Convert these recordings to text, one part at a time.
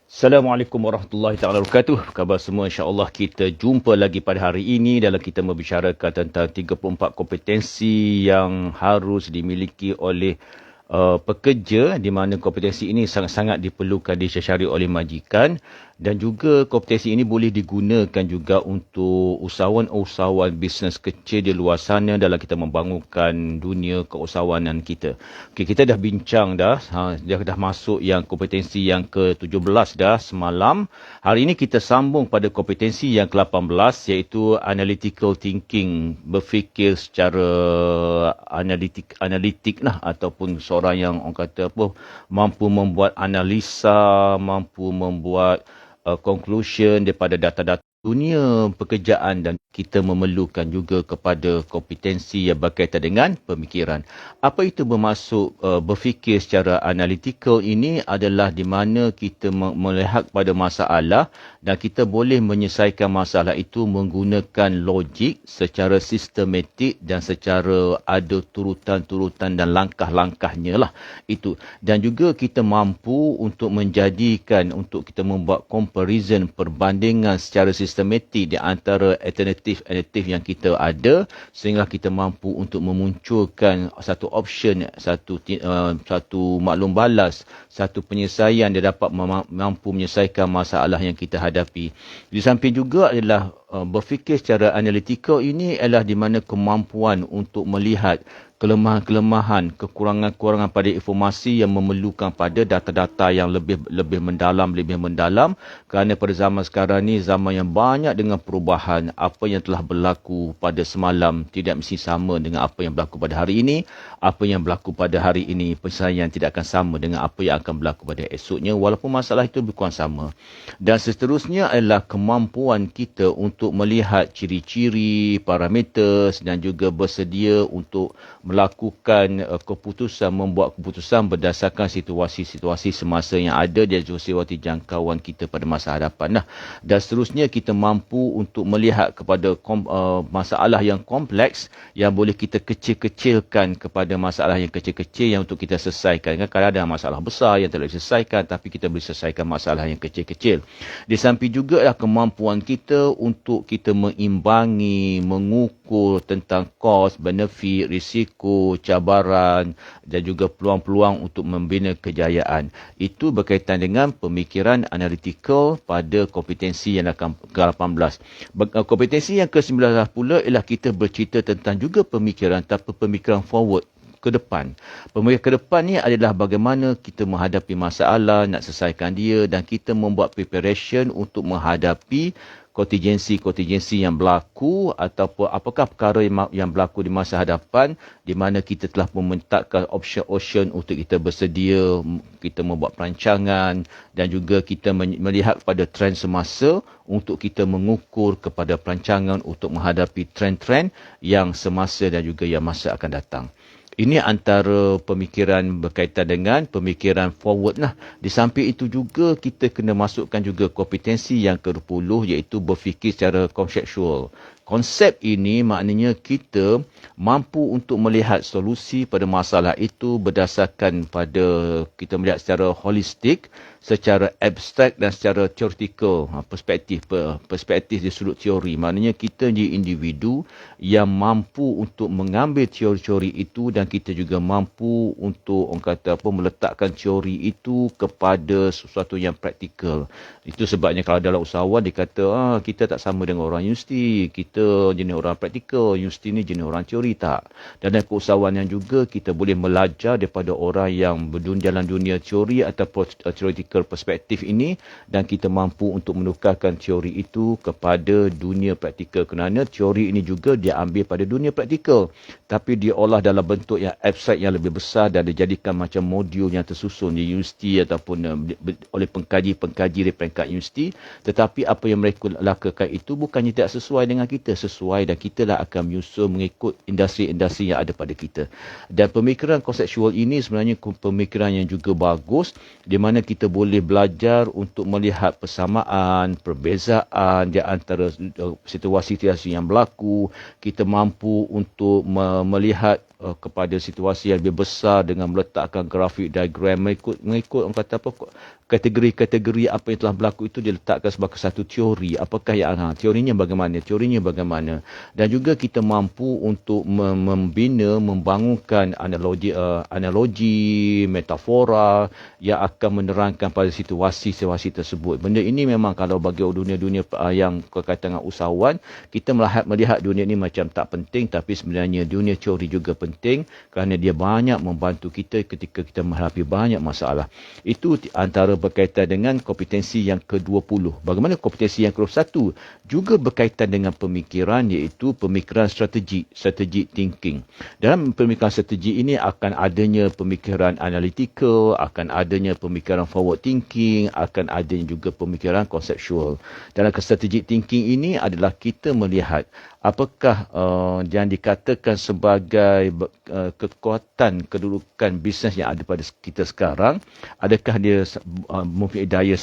Assalamualaikum warahmatullahi taala wabarakatuh. Khabar semua, insya-Allah kita jumpa lagi pada hari ini dalam kita membicarakan tentang 34 kompetensi yang harus dimiliki oleh pekerja, di mana kompetensi ini sangat-sangat diperlukan disyari oleh majikan, dan juga kompetensi ini boleh digunakan juga untuk usahawan-usahawan bisnes kecil di luar sana dalam kita membangunkan dunia keusahawanan kita. Okey, kita dah bincang dah, dah masuk yang kompetensi yang ke-17 dah semalam. Hari ini kita sambung pada kompetensi yang ke-18, iaitu analytical thinking, berfikir secara analitik lah, ataupun seorang yang orang kata apa, mampu membuat analisa, mampu membuat conclusion daripada data-data dunia pekerjaan, dan kita memerlukan juga kepada kompetensi yang berkaitan dengan pemikiran. Apa itu bermaksud berfikir secara analitikal? Ini adalah di mana kita melihat pada masalah dan kita boleh menyelesaikan masalah itu menggunakan logik secara sistematik dan secara ada turutan-turutan dan langkah-langkahnya lah itu. Dan juga kita mampu untuk untuk kita membuat comparison, perbandingan secara sistematik di antara alternatif yang kita ada, sehingga kita mampu untuk memunculkan satu option, satu maklum balas, satu penyelesaian dia dapat mampu menyelesaikan masalah yang kita hadapi. Di samping juga adalah berfikir secara analitikal ini adalah di mana kemampuan untuk melihat kelemahan-kelemahan, kekurangan-kekurangan pada informasi yang memerlukan pada data-data yang lebih mendalam, kerana pada zaman sekarang ni zaman yang banyak dengan perubahan. Apa yang telah berlaku pada semalam tidak mesti sama dengan apa yang berlaku pada hari ini. Apa yang berlaku pada hari ini penyelesaian tidak akan sama dengan apa yang akan berlaku pada esoknya, walaupun masalah itu lebih kurang sama. Dan seterusnya adalah kemampuan kita untuk melihat ciri-ciri, parameter, dan juga bersedia untuk melakukan keputusan, membuat keputusan berdasarkan situasi-situasi semasa yang ada dan situasi jangkauan kita pada masa hadapan. Dan seterusnya kita mampu untuk melihat kepada masalah yang kompleks yang boleh kita kecil-kecilkan kepada masalah yang kecil-kecil yang untuk kita selesaikan. Kadang-kadang ada masalah besar yang tidak diselesaikan, tapi kita boleh selesaikan masalah yang kecil-kecil. Di samping juga adalah kemampuan kita untuk kita mengimbangi, mengukur tentang kos, benefit, risiko, cabaran dan juga peluang-peluang untuk membina kejayaan. Itu berkaitan dengan pemikiran analitikal pada kompetensi yang akan ke-18. Kompetensi yang ke-19 pula ialah kita bercerita tentang juga pemikiran, tapi pemikiran forward, ke depan. Pemikiran ke depan ni adalah bagaimana kita menghadapi masalah, nak selesaikan dia, dan kita membuat preparation untuk menghadapi kontingensi-kontingensi yang berlaku, ataupun apakah perkara yang berlaku di masa hadapan, di mana kita telah mementakkan option-option untuk kita bersedia, kita membuat perancangan, dan juga kita melihat pada trend semasa untuk kita mengukur kepada perancangan untuk menghadapi trend-trend yang semasa dan juga yang masa akan datang. Ini antara pemikiran berkaitan dengan pemikiran forward lah. Di samping itu juga kita kena masukkan juga kompetensi yang ke-20, iaitu berfikir secara konseptual. Konsep ini maknanya kita mampu untuk melihat solusi pada masalah itu berdasarkan pada kita melihat secara holistik, secara abstrak dan secara teoretikal, perspektif di sudut teori. Maknanya kita jadi individu yang mampu untuk mengambil teori-teori itu, dan kita juga mampu untuk meletakkan teori itu kepada sesuatu yang praktikal. Itu sebabnya kalau dalam usahawan dikata kita tak sama dengan orang universiti, kita jenis orang praktikal, universiti ni jenis orang teori. Tak. Dan dalam keusahawanan juga kita boleh belajar daripada orang yang dalam dunia teori atau theoretical perspektif ini, dan kita mampu untuk menukarkan teori itu kepada dunia praktikal, kerana teori ini juga diambil pada dunia praktikal, tapi diolah dalam bentuk yang abstrak yang lebih besar dan dijadikan macam modul yang tersusun di universiti ataupun oleh pengkaji di peringkat universiti. Tetapi apa yang mereka lakukan itu bukannya tidak sesuai dengan kita, sesuai, dan kita lah akan menyusun mengikut industri-industri yang ada pada kita. Dan pemikiran konseptual ini sebenarnya pemikiran yang juga bagus, di mana kita boleh belajar untuk melihat persamaan, perbezaan di antara situasi-situasi yang berlaku. Kita mampu untuk melihat kepada situasi yang lebih besar dengan meletakkan grafik diagram mengikut orang kata apa, kategori-kategori apa yang telah berlaku itu diletakkan sebagai satu teori. Apakah yang teorinya bagaimana? Teorinya bagaimana? Dan juga kita mampu untuk membina, membangunkan analogi, metafora yang akan menerangkan pada situasi-situasi tersebut. Benda ini memang kalau bagi dunia-dunia yang berkaitan dengan usahawan, kita melihat dunia ini macam tak penting, tapi sebenarnya dunia teori juga penting kerana dia banyak membantu kita ketika kita menghadapi banyak masalah. Itu antara berkaitan dengan kompetensi yang ke-20. Bagaimana kompetensi yang ke-21? Juga berkaitan dengan pemikiran, iaitu pemikiran strategic thinking. Dalam pemikiran strategi ini akan adanya pemikiran analytical, akan adanya pemikiran forward thinking, akan adanya juga pemikiran conceptual. Dalam strategic thinking ini adalah kita melihat apakah yang dikatakan sebagai kekuatan kedudukan bisnes yang ada pada kita sekarang, adakah dia mempunyai daya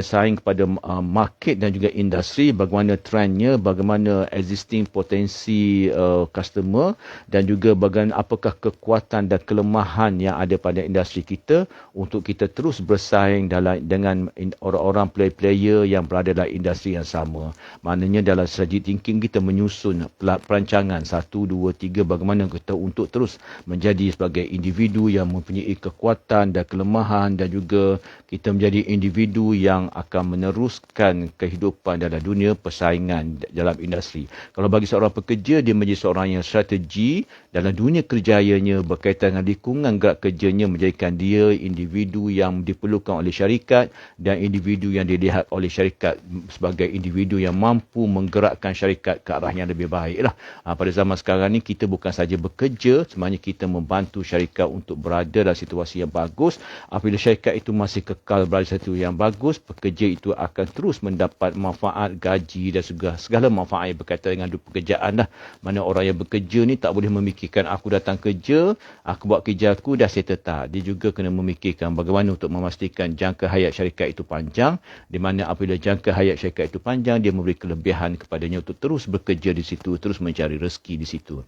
saing kepada market dan juga industri, bagaimana trendnya, bagaimana existing potensi customer, dan juga bagaimana apakah kekuatan dan kelemahan yang ada pada industri kita untuk kita terus bersaing dengan orang-orang player-player yang berada dalam industri yang sama. Maknanya dalam strategic thinking kita menyusun perancangan 1, 2, 3 bagaimana kita untuk terus menjadi sebagai individu yang mempunyai kekuatan dan kelemahan, dan juga kita menjadi individu yang akan meneruskan kehidupan dalam dunia persaingan dalam industri. Kalau bagi seorang pekerja, dia menjadi seorang yang strategi dalam dunia kerjayanya berkaitan dengan lingkungan gerak kerjanya, menjadikan dia individu yang diperlukan oleh syarikat dan individu yang dilihat oleh syarikat sebagai individu yang mampu menggerakkan syarikat ke arah yang lebih baik lah. Pada zaman sekarang ni kita bukan saja bekerja, sebenarnya kita membantu syarikat untuk berada dalam situasi yang bagus. Apabila syarikat itu masih kekal berada dalam situasi yang bagus, pekerja itu akan terus mendapat manfaat, gaji dan segala manfaat yang berkaitan dengan pekerjaan lah. Mana orang yang bekerja ni tak boleh memikirkan aku datang kerja, aku buat kerja aku dah settle tak. Dia juga kena memikirkan bagaimana untuk memastikan jangka hayat syarikat itu panjang, di mana apabila jangka hayat syarikat itu panjang, dia memberi kelebihan kepadanya untuk terus bekerja di situ, terus mencari rezeki di situ.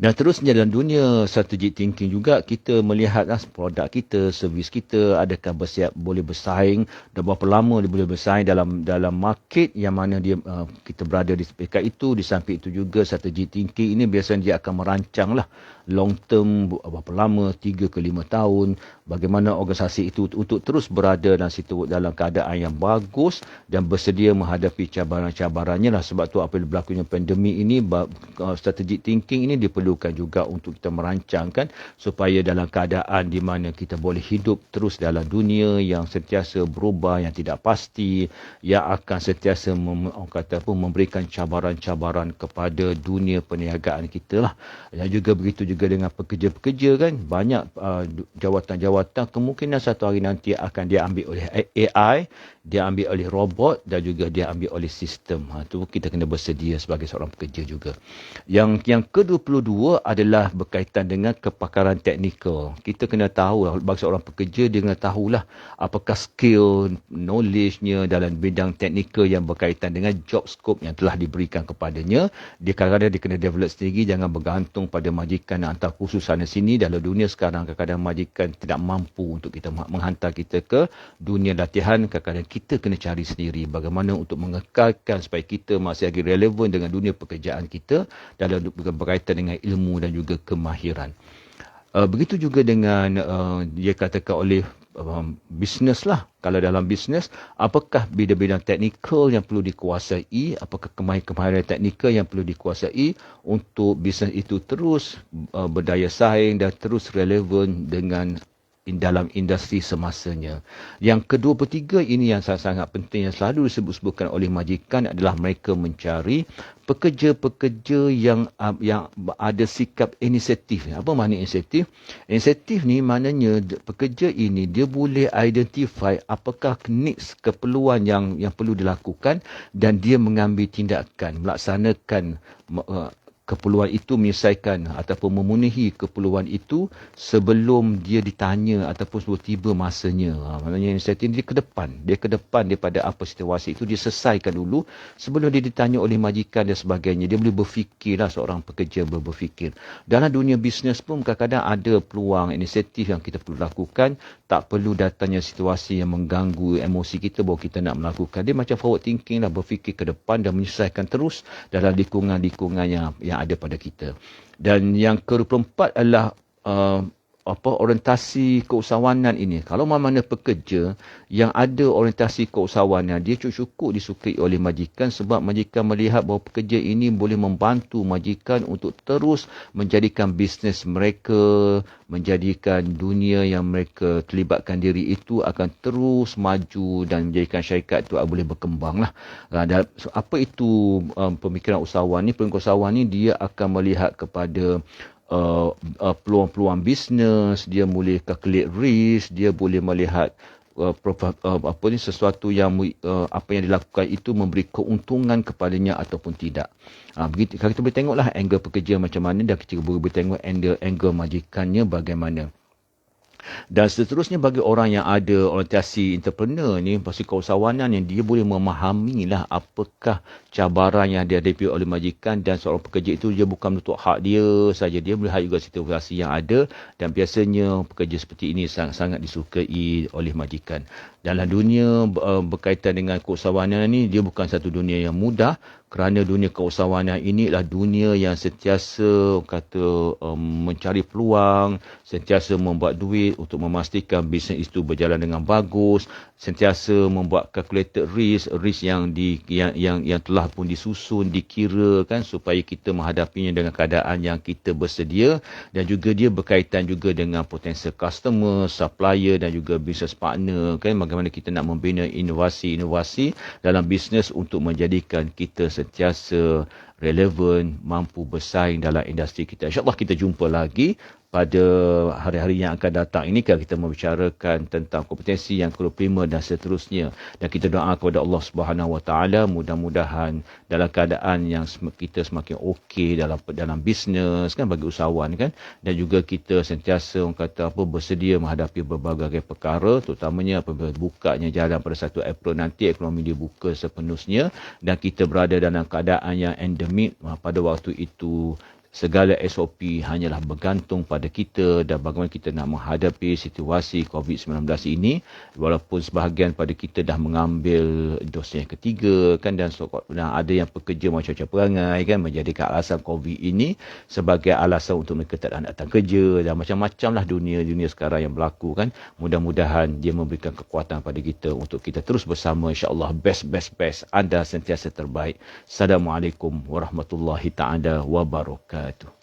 Dan terusnya dalam dunia strategic thinking juga kita melihat produk kita, servis kita adakah boleh bersaing dan berapa lama dia boleh bersaing dalam market yang mana kita berada di peringkat itu. Di samping itu juga strategic thinking ini biasanya dia akan merancang lah long term berapa lama, 3 ke 5 tahun, bagaimana organisasi itu untuk terus berada dalam keadaan yang bagus dan bersedia menghadapi cabaran-cabarannya lah. Sebab tu apabila berlakunya pandemik ini, strategic thinking ini diperlukan juga untuk kita merancangkan supaya dalam keadaan di mana kita boleh hidup terus dalam dunia yang sentiasa berubah, yang tidak pasti, yang akan sentiasa memberikan cabaran-cabaran kepada dunia perniagaan kita lah. Dan juga begitu juga dengan pekerja-pekerja kan, banyak jawatan-jawatan kemungkinan satu hari nanti akan diambil oleh AI, diambil oleh robot dan juga diambil oleh sistem. Tu kita kena bersedia sebagai seorang pekerja juga. Yang ke-22 adalah berkaitan dengan kepakaran teknikal. Kita kena tahu bagi seorang pekerja, dia kena tahulah apakah skill, knowledge-nya dalam bidang teknikal yang berkaitan dengan job scope yang telah diberikan kepadanya. Dia kadang-kadang dia kena develop sendiri, jangan bergantung pada majikan hantar kursus sana sini. Dalam dunia sekarang kadang-kadang majikan tidak mampu untuk kita menghantar kita ke dunia latihan. Kadang-kadang kita kena cari sendiri bagaimana untuk mengekalkan supaya kita masih lagi relevan dengan dunia pekerjaan kita dalam berkaitan dengan ilmu dan juga kemahiran. Begitu juga dengan dia katakan oleh bisnes lah. Kalau dalam bisnes, apakah bidang-bidang teknikal yang perlu dikuasai, apakah kemahiran teknikal yang perlu dikuasai untuk bisnes itu terus berdaya saing dan terus relevan dengan dalam industri semasanya. Yang ke-23 ini yang sangat penting, yang selalu disebut-sebutkan oleh majikan adalah mereka mencari pekerja-pekerja yang ada sikap inisiatif. Apa makna inisiatif? Inisiatif ni maknanya pekerja ini dia boleh identify apakah needs, keperluan yang perlu dilakukan dan dia mengambil tindakan, melaksanakan keperluan itu menyelesaikan ataupun memenuhi keperluan itu sebelum dia ditanya ataupun sebelum tiba masanya. Maknanya inisiatif dia ke depan daripada apa situasi itu, dia selesaikan dulu sebelum dia ditanya oleh majikan dan sebagainya. Dia boleh berfikirlah, seorang pekerja berfikir. Dalam dunia bisnes pun kadang-kadang ada peluang inisiatif yang kita perlu lakukan, tak perlu datangnya situasi yang mengganggu emosi kita bahawa kita nak melakukan. Dia macam forward thinking lah, berfikir ke depan dan menyelesaikan terus dalam lingkungan-lingkungan yang ada pada kita. Dan yang keempat adalah orientasi keusahawanan ini. Kalau mana pekerja yang ada orientasi keusahawanan, dia cukup disukai oleh majikan sebab majikan melihat bahawa pekerja ini boleh membantu majikan untuk terus menjadikan bisnes mereka, menjadikan dunia yang mereka terlibatkan diri itu akan terus maju dan menjadikan syarikat itu boleh berkembang lah. Dan apa itu pemikiran usahawan ni? Pemikiran usahawan ni dia akan melihat kepada peluang-peluang bisnes, dia boleh calculate risk, dia boleh melihat sesuatu yang apa yang dilakukan itu memberi keuntungan kepadanya ataupun tidak. Begitu, kalau kita boleh tengoklah angle pekerja macam mana dan kita boleh tengok angle majikannya bagaimana. Dan seterusnya bagi orang yang ada orientasi entrepreneur ni, pasti keusahawanan yang dia boleh memahami lah apakah cabaran yang dihadapi oleh majikan, dan seorang pekerja itu dia bukan menuntut hak dia saja, dia melihat juga situasi yang ada, dan biasanya pekerja seperti ini sangat disukai oleh majikan. Dalam dunia berkaitan dengan keusahawanan ni, dia bukan satu dunia yang mudah, kerana dunia keusahawanan ini adalah dunia yang sentiasa mencari peluang, sentiasa membuat duit untuk memastikan bisnes itu berjalan dengan bagus, sentiasa membuat calculated risk yang telah pun disusun, dikira kan, supaya kita menghadapinya dengan keadaan yang kita bersedia. Dan juga dia berkaitan juga dengan potensial customer, supplier dan juga business partner kan, bagaimana kita nak membina inovasi-inovasi dalam bisnes untuk menjadikan kita sentiasa relevan, mampu bersaing dalam industri kita. InsyaAllah kita jumpa lagi pada hari-hari yang akan datang ini, kalau kita membicarakan tentang kompetensi yang perlu prima dan seterusnya. Dan kita doa kepada Allah Subhanahu Wa Taala, mudah-mudahan dalam keadaan yang kita semakin okey dalam bisnes kan, bagi usahawan kan, dan juga kita sentiasa bersedia menghadapi berbagai perkara, terutamanya apabila bukanya jalan pada 1 April nanti, ekonomi dibuka sepenuhnya dan kita berada dalam keadaan yang endemik. Pada waktu itu segala SOP hanyalah bergantung pada kita dan bagaimana kita nak menghadapi situasi COVID-19 ini. Walaupun sebahagian pada kita dah mengambil dos yang ketiga kan, dan ada yang pekerja macam-macam perangai kan, menjadikan alasan COVID ini sebagai alasan untuk mereka tak nak datang kerja, dan macam-macam lah dunia sekarang yang berlaku kan. Mudah-mudahan dia memberikan kekuatan pada kita untuk kita terus bersama, insya-Allah best. Anda sentiasa terbaik. Assalamualaikum warahmatullahi taala wabarakatuh.